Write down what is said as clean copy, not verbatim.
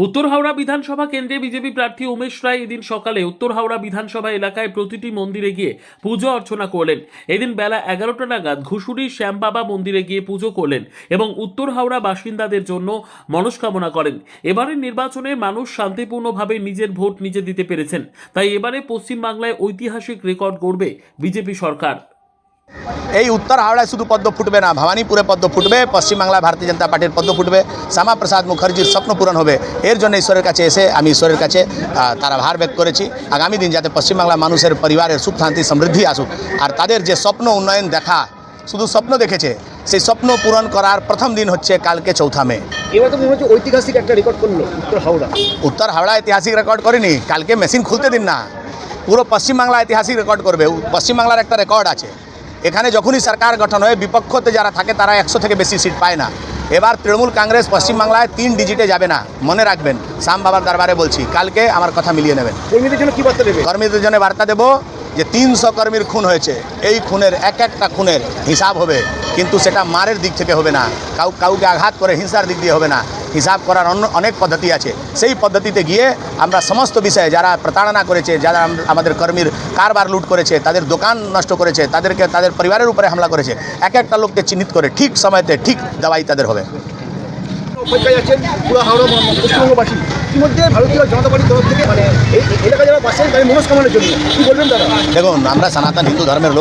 উত্তর হাওড়া বিধানসভা কেন্দ্রে বিজেপি প্রার্থী উমেশ রায় এদিন সকালে উত্তর হাওড়া বিধানসভা এলাকায় প্রতিটি মন্দিরে গিয়ে পুজো অর্চনা করলেন। এদিন বেলা 11টা নাগাদ ঘুষুরির শ্যামবাবা মন্দিরে গিয়ে পুজো করলেন এবং উত্তর হাওড়া বাসিন্দাদের জন্য মনস্কামনা করেন। এবারের নির্বাচনে মানুষ শান্তিপূর্ণভাবে নিজের ভোট নিজে দিতে পেরেছেন, তাই এবারে পশ্চিমবাংলায় ঐতিহাসিক রেকর্ড গড়বে বিজেপি সরকার। এই উত্তর হাওড়ায় শুধু পদ্ম ফুটবে না, ভবানীপুরে পদ্ম ফুটবে, পশ্চিমবাংলায় ভারতীয় জনতা পার্টির পদ্ম ফুটবে, শ্যামাপ্রসাদ মুখার্জির স্বপ্ন পূরণ হবে। এর জন্য ঈশ্বরের কাছে এসে আমি ঈশ্বরের কাছে তারা ভার ব্যক্ত করেছি আগামী দিন যাতে পশ্চিমবাংলার মানুষের পরিবারের সুখ শান্তি সমৃদ্ধি আসুক, আর তাদের যে স্বপ্ন উন্নয়ন দেখা, শুধু স্বপ্ন দেখেছে, সেই স্বপ্ন পূরণ করার প্রথম দিন হচ্ছে কালকে 4 মে। এবার তো মনে হচ্ছে ঐতিহাসিক একটা রেকর্ড করলো উত্তর হাওড়া ঐতিহাসিক রেকর্ড করেনি, কালকে মেশিন খুলতে দিন না, পুরো পশ্চিমবাংলা ঐতিহাসিক রেকর্ড করবে। পশ্চিমবাংলার একটা রেকর্ড আছে, এখানে যখনই সরকার গঠন হয় বিপক্ষতে যারা থাকে তারা 100 থেকে বেশি সিট পায় না। এবার তৃণমূল কংগ্রেস পশ্চিমবাংলায় 3 ডিজিটে যাবে না, মনে রাখবেন। শ্যাম বাবার দরবারে বলছি, কালকে আমার কথা মিলিয়ে নেবেন। কর্মীদের জন্য কি বার্তা দেবে? কর্মীদের জন্য বার্তা দেবো যে 300 কর্মীর খুন হয়েছে, এই খুনের একটা খুনের হিসাব হবে, কিন্তু সেটা মারের দিক থেকে হবে না, কাউকে আঘাত করে হিংসার দিক দিয়ে হবে না। হিসাব করার অনেক পদ্ধতি আছে, সেই পদ্ধতিতে গিয়ে আমরা সমস্ত বিষয়ে যারা প্রতারণা করেছে, যারা আমাদের কর্মীর কারবার লুট করেছে, তাদের দোকান নষ্ট করেছে, তাদের পরিবারের উপরে হামলা করেছে, একটা লোককে চিহ্নিত করে ঠিক সময়তে ঠিক দাওয়াই তাদের হবে। অপেক্ষায় আছেন পুরো হাওড়া পশ্চিমবঙ্গবাসী। ইতিমধ্যে ভারতীয় জনতা পার্টির তরফ থেকে এই এলাকা যারা বাসেন তাদের মনস্কামনার জন্য কি বলবেন দাদা? দেখুন, আমরা সনাতন হিন্দু ধর্মের লোক,